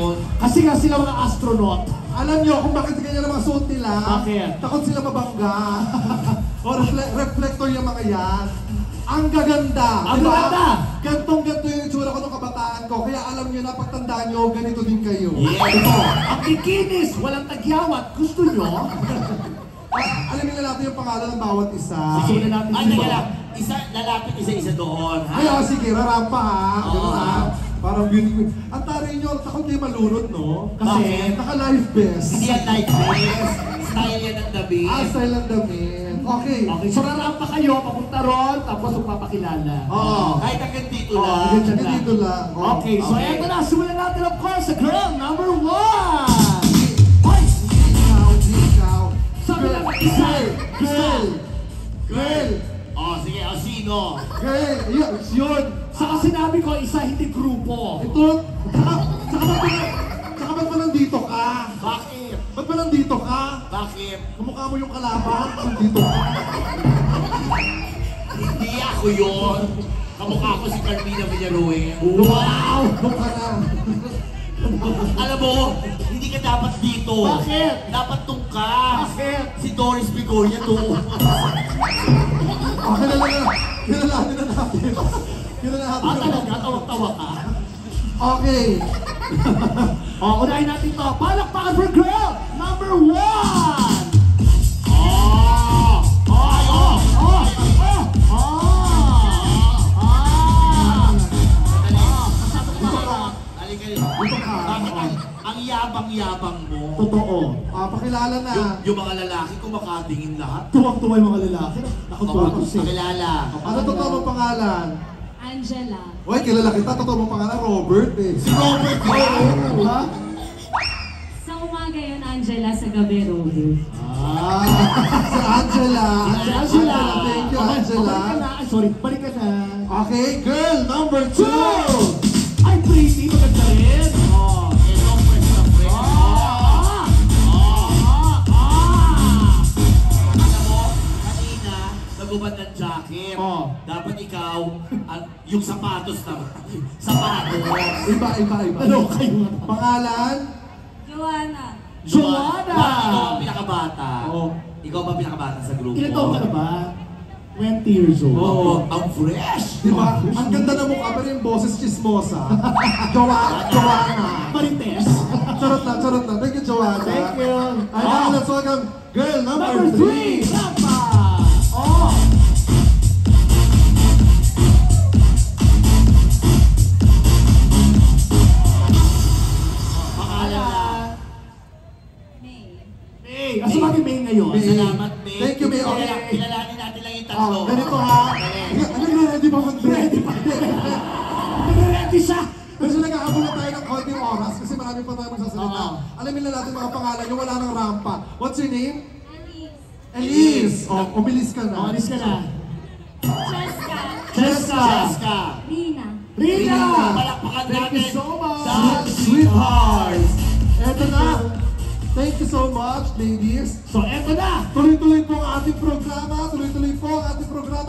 yun? Kasi nga sila mga astronaut. Alam nyo kung bakit ganyan ang mga suot nila? Bakit? Takot sila mabangga. O reflector yung mga yan. Ang gaganda. Ang gaganda! Gantong-ganto yung itsura ko nung kabataan ko. Kaya alam nyo na, pagtandaan nyo, ganito din kayo. Yes! Ito, ang kikinis, walang tagyawat. Gusto nyo? Alamin na natin yung pangalan ng bawat isa. Sige na natin. Ay, teka lang. Isa, lalapit isa-isa doon, ha? Ay, sige, rarampa ha. Ganun ha. Oo. Parang beauty. Ang taray nyo, takot kayo malunod, no? Kasi, Naka-life vest. Hindi yan like this. Style yan ang damit. Style ang damit. Okay. okay, so rarampa kayo, papunta ron, tapos magpapakilala. Oo. Kahit hanggang dito Oo, lang. hanggang dyan. Dito lang. Okay, so Okay. eto na, simulan natin of course sa girl number 1! Hoy! Ikaw. Sabi lang, isa! Girl! Girl! Oh, sige, o sino? Girl! Yun! Saka sinabi ko, isa hindi grupo. Ito, saka ba't ba nandito ka? Bakit? Ba't ba nandito ka? Bakit? Kamukha mo yung kalaban, nandito ka. Hindi ako yun. Kamukha ko si Carmina Villaruel. Wow! Doon ka na. Alam mo, hindi ka dapat dito. Bakit? Dapat tong ka. Bakit? Si Doris Bigoria to. Okay na lang. Kilalanin na natin. Kilalanin na Talaga, tawag-tawa ka. Okay. Unahin natin to. Palakpakan for girl number 1! Bakit ang yabang-yabang mo? Totoo. Pakilala na. Yung mga lalaki kumakadingin lahat. Tuwag-tuwa yung mga lalaki. Ako tuwa ko siya. Pakilala. Ano totoo mong pangalan? Angela. Uy, kilala kita. Totoo mong pangalan, Robert eh. Si Robert yan. Ha? Sa umaga yun, Angela. Sa gabi, Robert. Si Angela. Angela. Thank you, Angela. Balik ka na. Ay, sorry. Balik ka na. Okay, girl number 2. Ay, pretty. Maganda rin. Ito, fresh na fresh. Alam mo, kanina, nagubad ng jacket. Dapat ikaw, yung sapatos na. Sapatos. Iba. Ano kayo? Pangalan? Joanna. Joanna! Ikaw ang pinakabata. Ikaw ba pinakabata sa grupo? Ilan taon ka na ba? 20 years old. Oo, ang fresh. Di ba? Ang ganda na mukha, pero yung boses chismosa. Joanna. Marites. Charot lang. Thank you, Joanna. Thank you. And now, let's welcome girl number 3. Rampa! Pangalan. May. May! Asumagi May ngayon. May. Salamat, May. Thank you, May. Okay. Kilalanin natin lang yung tatlo. Ganito ha. Ready ba mag-ready pa? Nag-ready siya! Kasi nag-aabot na tayo ng konting oras kasi marami pa tayo magsasalita. Alamin na natin mga pangalan yung wala ng rampa. What's your name? Alice. Elise. Umilis ka na. Alis ka na. Cheska. Jessica. Rina. Rina! Palakpakan Thank you natin. so much! Sa Sweethearts. Eto na. Thank you so much, ladies. So, eto na! Tuloy-tuloy po ang ating programa.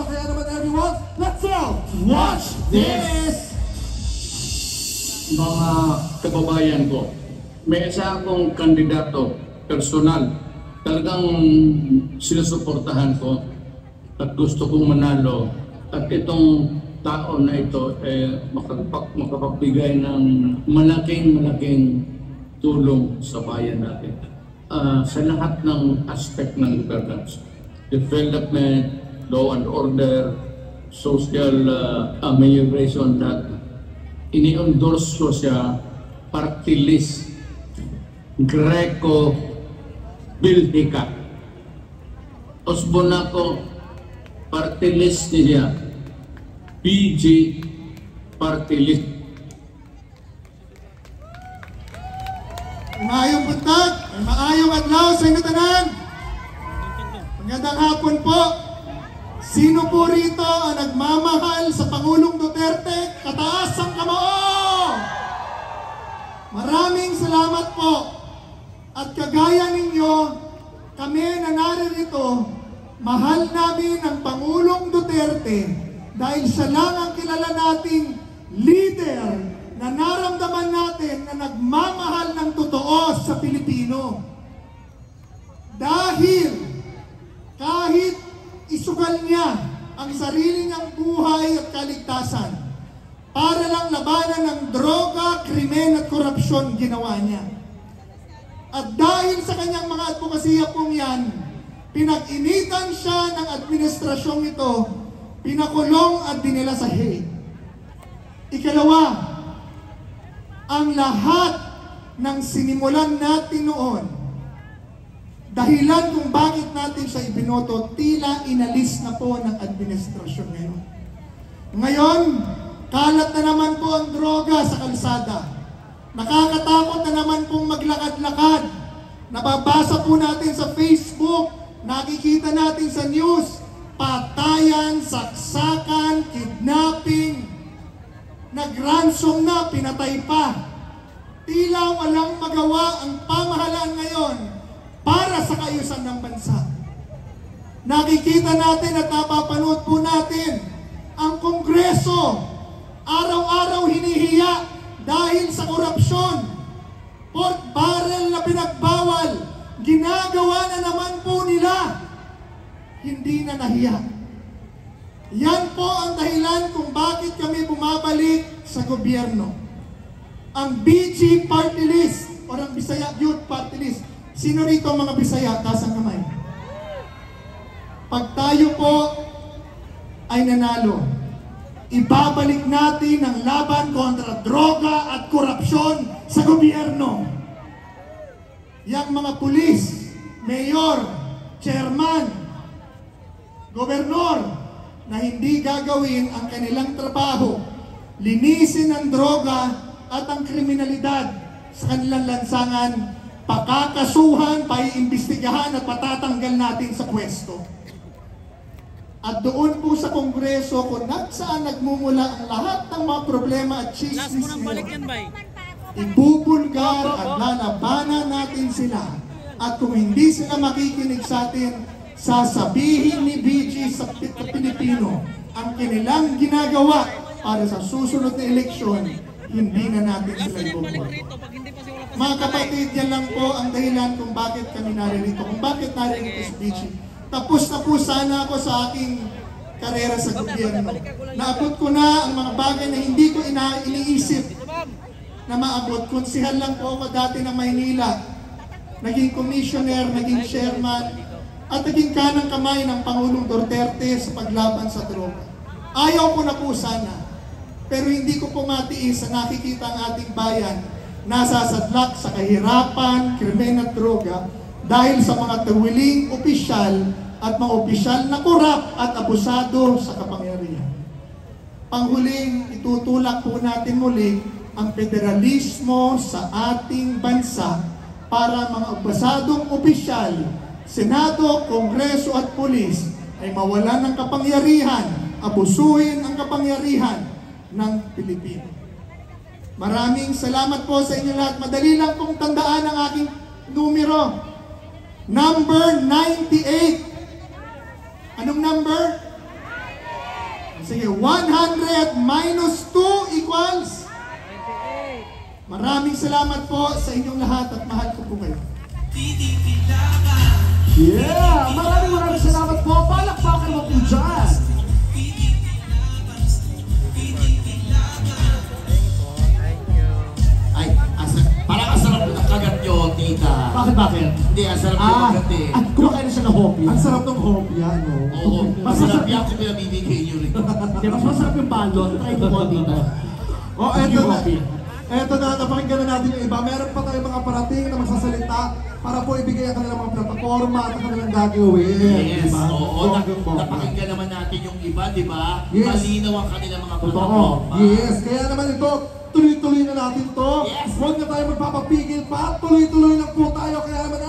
Kaya naman everyone, let's all watch this! Mga kababayan ko, may isa akong kandidato, personal. Talagang sinusuportahan ko at gusto kong manalo. At itong tao na ito makapagbigay ng malaking tulong sa bayan natin. Sa lahat ng aspect ng governance. Development, law and order, social amelioration, that ini-endorse ko siya party list Greco Biltica. Osbonaco party list niya PG party list. Maayong buntag, maayong adlaw sa inyo tanan. Magandang hapon po. Sino po rito ang nagmamahal sa Pangulong Duterte? Kataas ang kamao! Maraming salamat po. At kagaya ninyo, kami na naririto, mahal namin ang Pangulong Duterte dahil siya lang ang kilala nating leader na na naramdaman natin na nagmamahal ng totoo sa Pilipino. Dahil kahit isugal niya ang sarili niyang buhay at kaligtasan para lang labanan ng droga, krimen at korupsyon, ginawa niya. At dahil sa kanyang mga advokasya pong yan, pinag-initan siya ng administrasyong ito, pinakulong at dinala sa Hague. Ikalawa, ang lahat ng sinimulan natin noon, dahilan kung bakit natin siya ibinoto, tila inalis na po ng administrasyon ngayon. Ngayon, kalat na naman po ang droga sa kalsada. Nakakatakot na naman pong maglakad-lakad. Nababasa po natin sa Facebook, nakikita natin sa news, patayan, saksakan, kidnapping, nag-ransom na, pinatay pa. Tila walang magawa ang pamahalaan ngayon para sa kaayusan ng bansa. Nakikita natin at napapanood po natin ang Kongreso araw-araw hinihiya dahil sa korupsyon. Pork barrel na pinagbawal, ginagawa na naman po nila. Hindi na nahiya. Yan po ang dahilan kung bakit kami bumabalik sa gobyerno. Ang BG Party List o ang Bisaya Youth Party List. Sino rito ang mga Bisaya? Taas ang kamay. Pag tayo po ay nanalo, ibabalik natin ang laban kontra droga at korupsyon sa gobyerno. Yang mga pulis, mayor, chairman, gobernador, na hindi gagawin ang kanilang trabaho, linisin ang droga at ang kriminalidad sa kanilang lansangan, pakakasuhan, paiimbestigahan at patatanggal natin sa pwesto. At doon po sa Kongreso, kung saan nagmumula ang lahat ng mga problema at chismis ngayon, ibubulgar at lalabanan natin sila. At kung hindi sila makikinig sa atin, sasabihin ni BG sa Pilipino ang kanilang ginagawa para sa susunod na eleksyon, hindi na natin sila ibubuhay. Mga kapatid, yan lang po ang dahilan kung bakit kami naririto, kung bakit naririto si BG. Tapos na po sana ako sa aking karera sa gobyerno. Naabot ko na ang mga bagay na hindi ko iniisip na maabot. Konsihal lang po ako dati ng Maynila. Naging commissioner, naging chairman, at naging kanang kamay ng Pangulong Duterte sa paglaban sa droga. Ayaw ko na po sana. Pero hindi ko po matiis na nakikita ang ating bayan nasasadlak sa kahirapan, krimen at droga dahil sa mga tawiling opisyal at mga opisyal na korap at abusado sa kapangyarihan. Panghuling, itutulak po natin muli ang federalismo sa ating bansa para mga abusadong opisyal, Senado, Kongreso at Pulis ay mawalan ng kapangyarihan, abusuhin ang kapangyarihan ng Pilipino. Maraming salamat po sa inyo lahat. Madali lang pong tandaan ang aking numero. Number 98. Anong number? Sige, 100 minus 2 equals? Maraming salamat po sa inyong lahat at mahal ko po kayo. Yeah! Maraming salamat po. Palakpakan mo po dyan. Ay, parang asarap ng kagat nyo, tita. Bakit? Hindi, asarap yung kagat eh. At kumakain na siya ng hopya. Ang sarap ng hopya, no? Oo, masarap yan kung pinabibigay nyo rin. Di ba, mas masarap yung balon. Try mo po dito. Oh, eto na, napakinggan na natin yung iba. Meron pa tayong mga parating na magsasalita para po ibigay ang kanilang mga plataforma at ang kanilang gagawin. Yes, diba? oo. Bonggang-bongga. Napakinggan naman natin yung iba, di ba? Yes. Malinaw ang kanilang mga Totoo. plataforma. Yes, kaya naman ito, tuloy-tuloy na natin to. Yes. Huwag na tayo magpapapigil pa. Tuloy-tuloy lang po tayo. Kaya naman